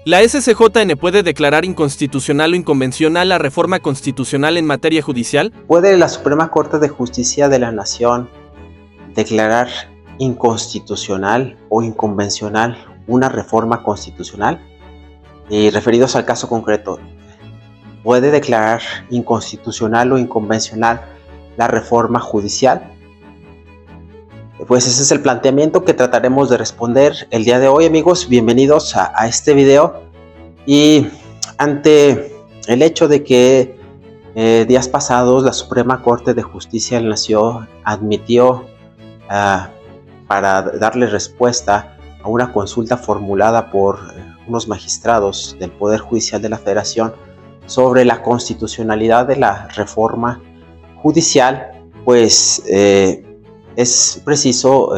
La SCJN puede declarar inconstitucional o inconvencional la reforma constitucional en materia judicial. ¿Puede la Suprema Corte de Justicia de la Nación declarar inconstitucional o inconvencional una reforma constitucional? Y referidos al caso concreto, ¿puede declarar inconstitucional o inconvencional la reforma judicial? Pues ese es el planteamiento que trataremos de responder el día de hoy, amigos. Bienvenidos a este video. Y ante el hecho de que días pasados la Suprema Corte de Justicia de la Nación admitió para darle respuesta a una consulta formulada por unos magistrados del Poder Judicial de la Federación sobre la constitucionalidad de la reforma judicial, pues es preciso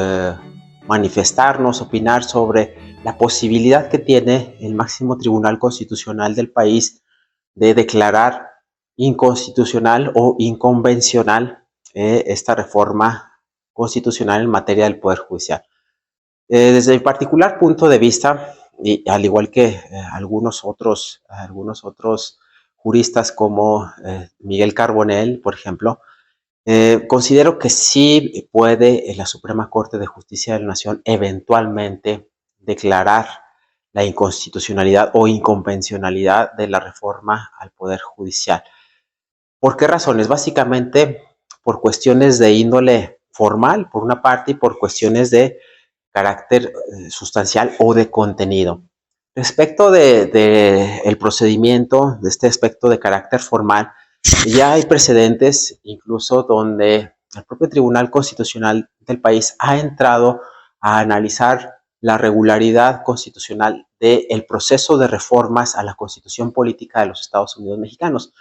manifestarnos, opinar sobre la posibilidad que tiene el máximo tribunal constitucional del país de declarar inconstitucional o inconvencional esta reforma constitucional en materia del Poder Judicial. Desde mi particular punto de vista, y al igual que algunos otros juristas como Miguel Carbonell, por ejemplo, considero que sí puede la Suprema Corte de Justicia de la Nación eventualmente declarar la inconstitucionalidad o inconvencionalidad de la reforma al Poder Judicial. ¿Por qué razones? Básicamente por cuestiones de índole formal, por una parte, y por cuestiones de carácter sustancial o de contenido. Respecto de el procedimiento, de este aspecto de carácter formal, ya hay precedentes incluso donde el propio Tribunal Constitucional del país ha entrado a analizar la regularidad constitucional del proceso de reformas a la Constitución Política de los Estados Unidos Mexicanos.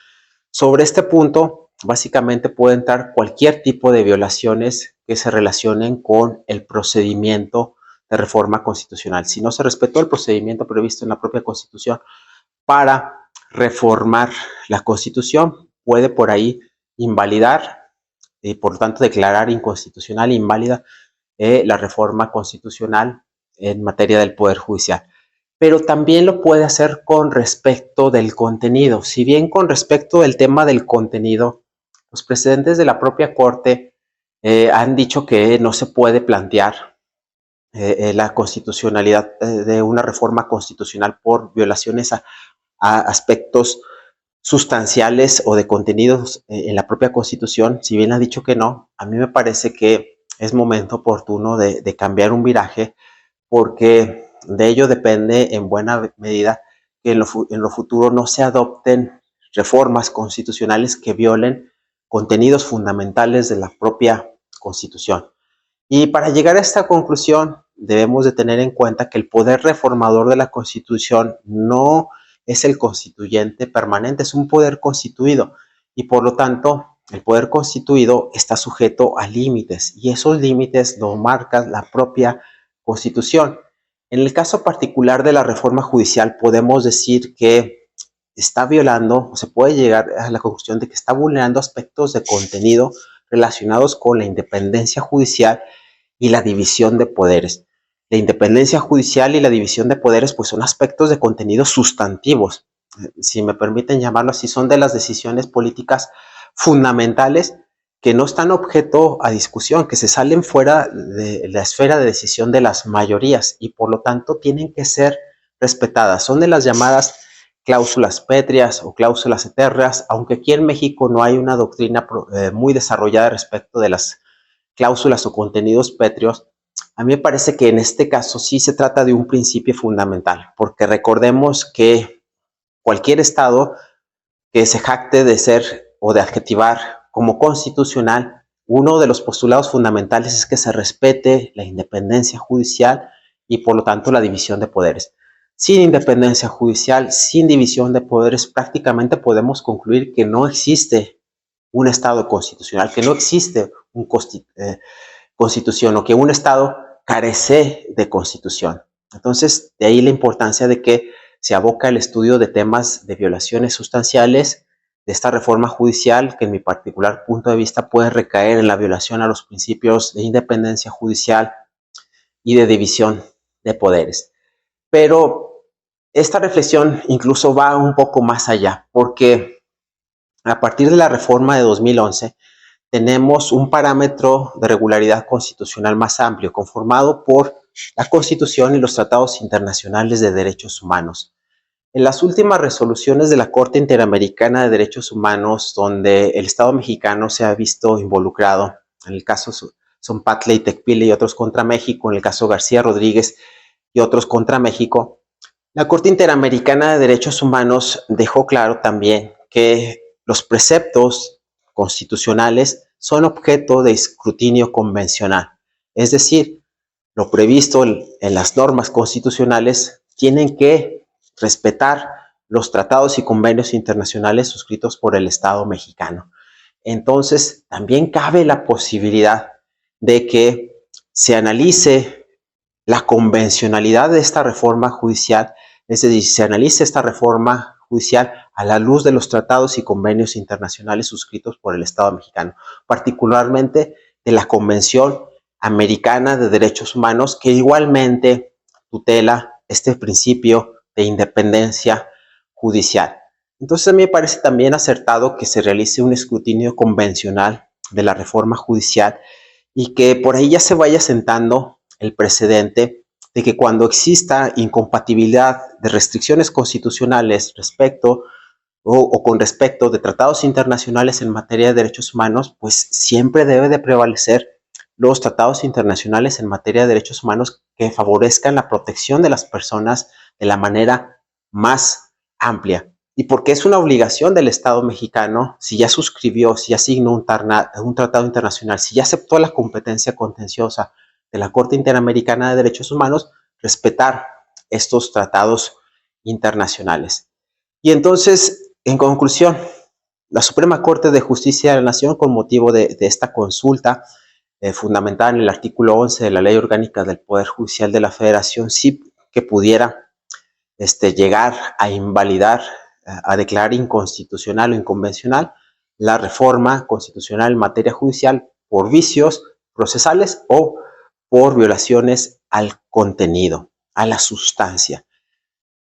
Sobre este punto, básicamente puede entrar cualquier tipo de violaciones que se relacionen con el procedimiento de reforma constitucional. Si no se respetó el procedimiento previsto en la propia Constitución para reformar la Constitución, puede por ahí invalidar y por lo tanto declarar inconstitucional e inválida la reforma constitucional en materia del Poder Judicial. Pero también lo puede hacer con respecto del contenido. Si bien con respecto del tema del contenido, los precedentes de la propia Corte han dicho que no se puede plantear la constitucionalidad de una reforma constitucional por violaciones a aspectos sustanciales o de contenidos en la propia Constitución. Si bien ha dicho que no, a mí me parece que es momento oportuno de cambiar un viraje, porque de ello depende en buena medida que en lo futuro no se adopten reformas constitucionales que violen contenidos fundamentales de la propia Constitución. Y para llegar a esta conclusión debemos de tener en cuenta que el poder reformador de la Constitución no es el constituyente permanente, es un poder constituido y por lo tanto el poder constituido está sujeto a límites y esos límites lo marca la propia Constitución. En el caso particular de la reforma judicial podemos decir que está violando, o se puede llegar a la conclusión de que está vulnerando aspectos de contenido relacionados con la independencia judicial y la división de poderes. La independencia judicial y la división de poderes pues son aspectos de contenido sustantivos, si me permiten llamarlo así, son de las decisiones políticas fundamentales que no están objeto a discusión, que se salen fuera de la esfera de decisión de las mayorías y por lo tanto tienen que ser respetadas. Son de las llamadas cláusulas pétreas o cláusulas etéreas, aunque aquí en México no hay una doctrina muy desarrollada respecto de las cláusulas o contenidos pétreos. A mí me parece que en este caso sí se trata de un principio fundamental, porque recordemos que cualquier Estado que se jacte de ser o de adjetivar como constitucional, uno de los postulados fundamentales es que se respete la independencia judicial y por lo tanto la división de poderes. Sin independencia judicial, sin división de poderes, prácticamente podemos concluir que no existe un Estado constitucional, que no existe una constitución o que un Estado carece de constitución. Entonces, de ahí la importancia de que se aboca el estudio de temas de violaciones sustanciales de esta reforma judicial, que en mi particular punto de vista puede recaer en la violación a los principios de independencia judicial y de división de poderes. Pero esta reflexión incluso va un poco más allá, porque a partir de la reforma de 2011 tenemos un parámetro de regularidad constitucional más amplio, conformado por la Constitución y los tratados internacionales de derechos humanos. En las últimas resoluciones de la Corte Interamericana de Derechos Humanos, donde el Estado mexicano se ha visto involucrado, en el caso Zompatla y Tecpile y otros contra México, en el caso García Rodríguez y otros contra México, la Corte Interamericana de Derechos Humanos dejó claro también que los preceptos constitucionales son objeto de escrutinio convencional. Es decir, lo previsto en las normas constitucionales tienen que respetar los tratados y convenios internacionales suscritos por el Estado mexicano. Entonces, también cabe la posibilidad de que se analice la convencionalidad de esta reforma judicial, es decir, se analice esta reforma judicial a la luz de los tratados y convenios internacionales suscritos por el Estado mexicano, particularmente de la Convención Americana de Derechos Humanos, que igualmente tutela este principio de independencia judicial. Entonces a mí me parece también acertado que se realice un escrutinio convencional de la reforma judicial y que por ahí ya se vaya sentando el precedente de que cuando exista incompatibilidad de restricciones constitucionales respecto o con respecto de tratados internacionales en materia de derechos humanos, pues siempre debe de prevalecer los tratados internacionales en materia de derechos humanos que favorezcan la protección de las personas de la manera más amplia. Y porque es una obligación del Estado mexicano, si ya suscribió, si ya asignó un tratado internacional, si ya aceptó la competencia contenciosa de la Corte Interamericana de Derechos Humanos, respetar estos tratados internacionales. Y entonces, en conclusión, la Suprema Corte de Justicia de la Nación, con motivo de esta consulta, fundamentada en el artículo 11 de la Ley Orgánica del Poder Judicial de la Federación, sí que pudiera llegar a invalidar, a declarar inconstitucional o inconvencional la reforma constitucional en materia judicial por vicios procesales o por violaciones al contenido, a la sustancia.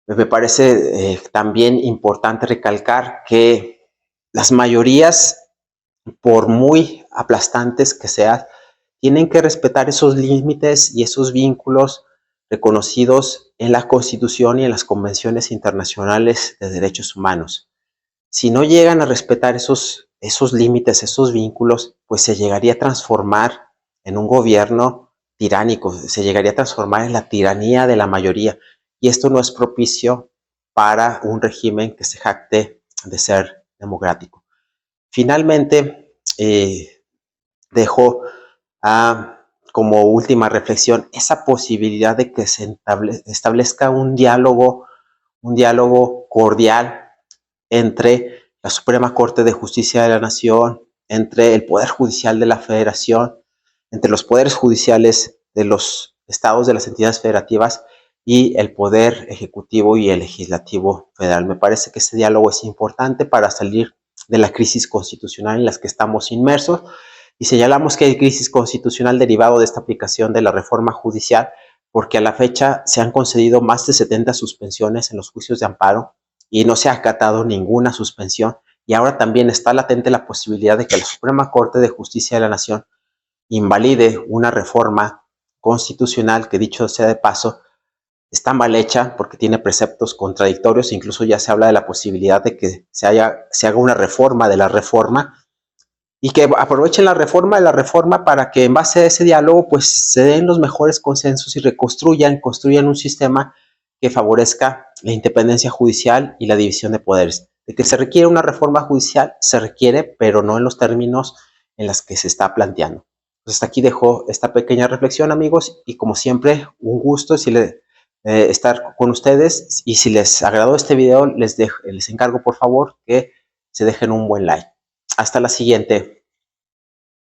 Me parece también importante recalcar que las mayorías, por muy aplastantes que sean, tienen que respetar esos límites y esos vínculos reconocidos en la Constitución y en las convenciones internacionales de derechos humanos. Si no llegan a respetar esos límites, esos vínculos, pues se llegaría a transformar en un gobierno tiránico, se llegaría a transformar en la tiranía de la mayoría. Y esto no es propicio para un régimen que se jacte de ser democrático. Finalmente, dejo como última reflexión esa posibilidad de que se establezca un diálogo cordial entre la Suprema Corte de Justicia de la Nación, entre el Poder Judicial de la Federación, entre los poderes judiciales de los estados de las entidades federativas y el Poder Ejecutivo y el Legislativo Federal. Me parece que ese diálogo es importante para salir de la crisis constitucional en la que estamos inmersos, y señalamos que hay crisis constitucional derivado de esta aplicación de la reforma judicial porque a la fecha se han concedido más de 70 suspensiones en los juicios de amparo y no se ha acatado ninguna suspensión, y ahora también está latente la posibilidad de que la Suprema Corte de Justicia de la Nación invalide una reforma constitucional que, dicho sea de paso, está mal hecha porque tiene preceptos contradictorios. Incluso ya se habla de la posibilidad de que se haga una reforma de la reforma y que aprovechen la reforma de la reforma para que en base a ese diálogo pues se den los mejores consensos y construyan un sistema que favorezca la independencia judicial y la división de poderes. De que se requiere una reforma judicial, se requiere, pero no en los términos en los que se está planteando. Pues hasta aquí dejo esta pequeña reflexión, amigos, y como siempre, un gusto estar con ustedes, y si les agradó este video, les encargo por favor que se dejen un buen like. Hasta la siguiente.